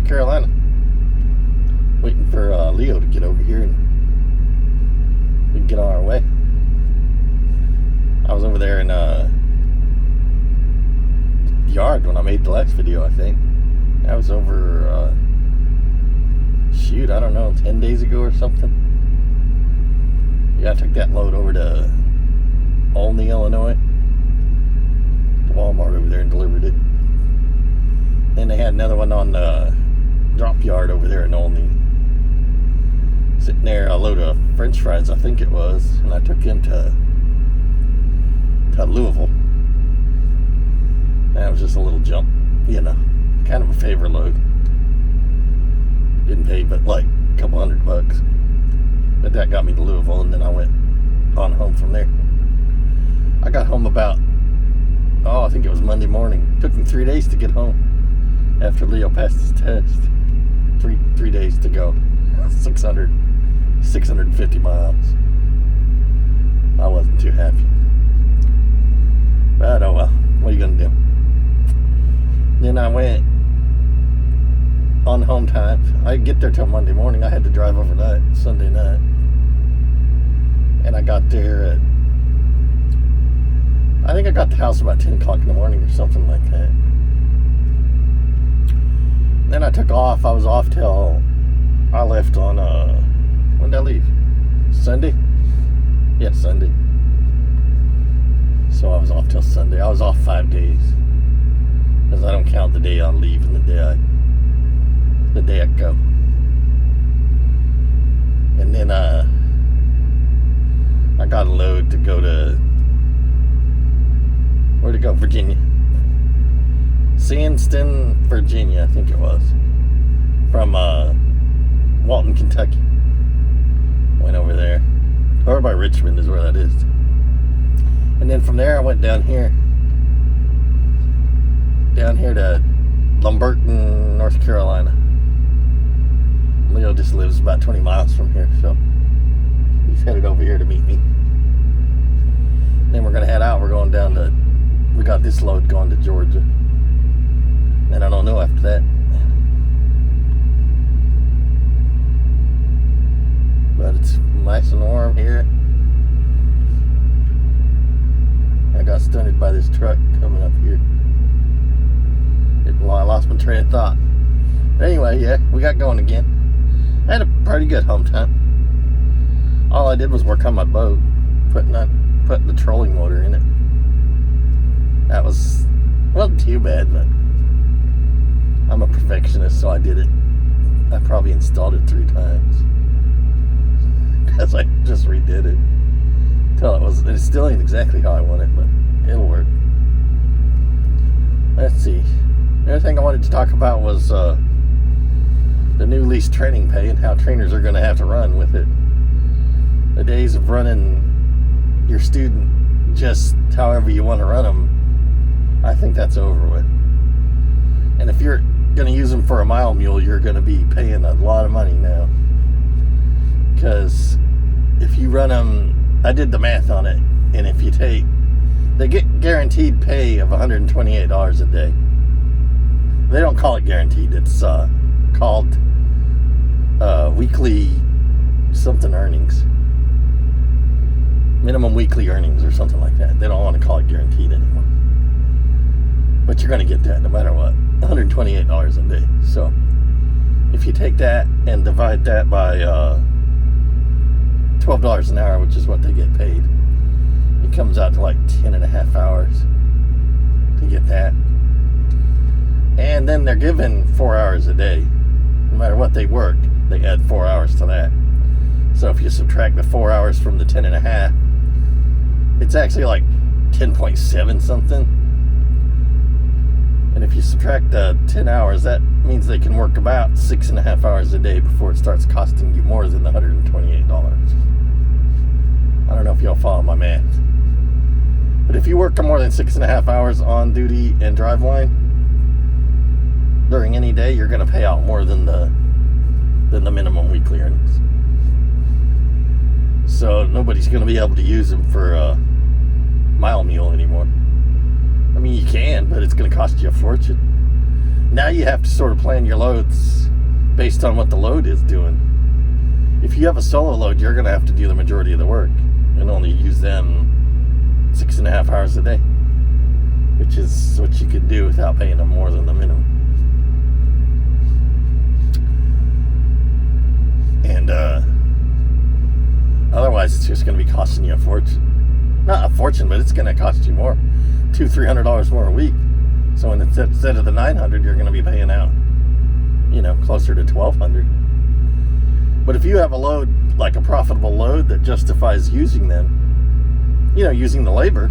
Carolina. Waiting for Leo to get over here and we can get on our way. I was over there in the yard when I made the last video, I think. I was over, I don't know, 10 days ago or something. Yeah, I took that load over to Olney, Illinois. The Walmart over there and delivered it. Then they had another one on the drop yard over there in Olney. Sitting there, a load of French fries, I think it was, and I took him to Louisville. That was just a little jump, kind of a favor load. Didn't pay but like a couple $100, but that got me to Louisville, and then I went on home from there. I got home about, I think it was Monday morning. Took me 3 days to get home after Leo passed his test. Three days to go. 650 miles. I wasn't too happy. But oh well, what are you gonna do? Then I went on home time. I didn't get there till Monday morning. I had to drive overnight, Sunday night. And I got there I think I got to the house about 10 o'clock in the morning or something like that. Then I took off. I was off till I left on, when did I leave? Sunday? Yeah, Sunday. So I was off till Sunday. I was off 5 days. Because I don't count the day I leave and the day I go. And then I got a load to go to, where'd it go? Virginia. Sandston, Virginia, I think it was. From Walton, Kentucky. Went over there. Or by Richmond is where that is. And then from there I went down here to Lumberton, North Carolina. Leo just lives about 20 miles from here, so he's headed over here to meet me. Then we're gonna head out. We got this load going to Georgia. And I don't know after that. But it's nice and warm here. I got stunted by this truck coming up here. I lost my train of thought. But anyway, yeah, we got going again. I had a pretty good home time. All I did was work on my boat, putting the trolling motor in it. That wasn't too bad, but I'm a perfectionist, so I did it. I probably installed it 3 times. Because I just redid it. It still ain't exactly how I want it, but it'll work. Let's see. The other thing I wanted to talk about was the new lease training pay and how trainers are going to have to run with it. The days of running your student just however you want to run them, I think that's over with. And if you're going to use them for a mile mule, you're going to be paying a lot of money now. Because if you run them, I did the math on it, and if you they get guaranteed pay of $128 a day. They don't call it guaranteed. It's called weekly something earnings. Minimum weekly earnings or something like that. They don't want to call it guaranteed anymore. But you're going to get that no matter what. $128 a day. So if you take that and divide that by $12 an hour, which is what they get paid, it comes out to like 10.5 hours to get that. And then they're given 4 hours a day. No matter what they work, they add 4 hours to that. So if you subtract the 4 hours from the 10.5, it's actually like 10.7 something. And if you subtract the 10 hours, that means they can work about 6.5 hours a day before it starts costing you more than the $128. I don't know if y'all follow my math. But if you work more than 6.5 hours on duty and driveline during any day, you're going to pay out more than the minimum weekly earnings. So nobody's going to be able to use them for a mile mule anymore. I mean, you can, but it's going to cost you a fortune. Now you have to sort of plan your loads based on what the load is doing. If you have a solo load, you're going to have to do the majority of the work and only use them 6.5 hours a day, which is what you can do without paying them more than the minimum. And otherwise, it's just going to be costing you a fortune. Not a fortune, but it's going to cost you more, $200-300 more a week. So instead of the $900, you're going to be paying out, closer to $1,200. But if you have a load, like a profitable load that justifies using them, using the labor,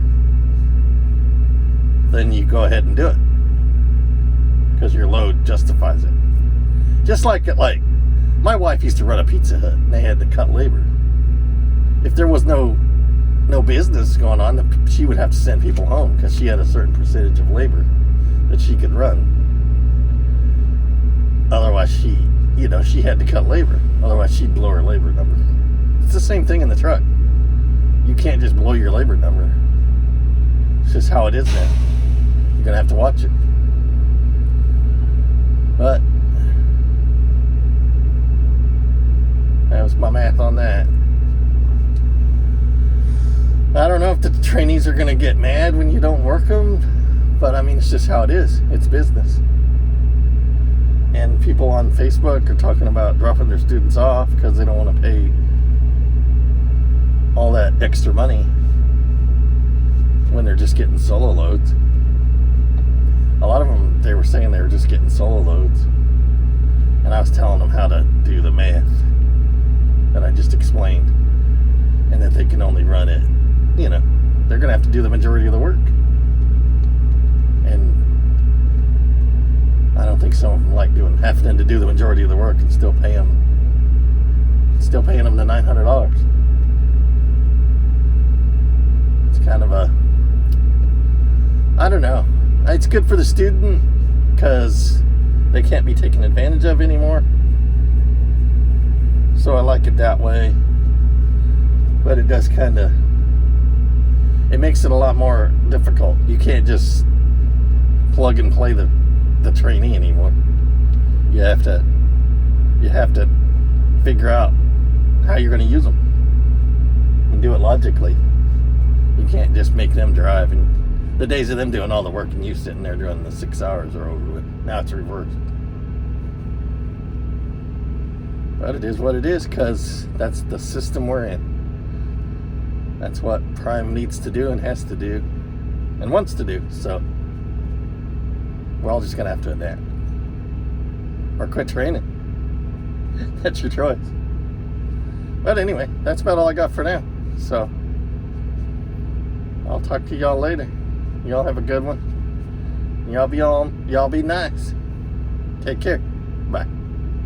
then you go ahead and do it because your load justifies it. Just like my wife used to run a Pizza Hut, and they had to cut labor. If there was no business going on, she would have to send people home because she had a certain percentage of labor that she could run. Otherwise, she had to cut labor. Otherwise, she'd blow her labor number. It's the same thing in the truck. You can't just blow your labor number. It's just how it is now. You're going to have to watch it. But that was my math on that. I don't know if the trainees are going to get mad when you don't work them, but I mean, it's just how it is. It's business. And people on Facebook are talking about dropping their students off because they don't want to pay all that extra money when they're just getting solo loads. A lot of them, they were saying they were just getting solo loads. And I was telling them how to do the math that I just explained. And that they can only run it, they're going to have to do the majority of the work. And I don't think some of them like having to do the majority of the work and still paying them the $900. It's kind of I don't know. It's good for the student because they can't be taken advantage of anymore. So I like it that way. But it does it makes it a lot more difficult. You can't just plug and play the trainee anymore. You have to figure out how you're going to use them and do it logically. You can't just make them drive, and the days of them doing all the work and you sitting there doing the 6 hours are over with. Now it's reversed. But it is what it is because that's the system we're in. That's what Prime needs to do and has to do and wants to do. So we're all just going to have to adapt. Or quit training. That's your choice. But anyway, that's about all I got for now. So I'll talk to y'all later. Y'all have a good one. Y'all be nice. Take care.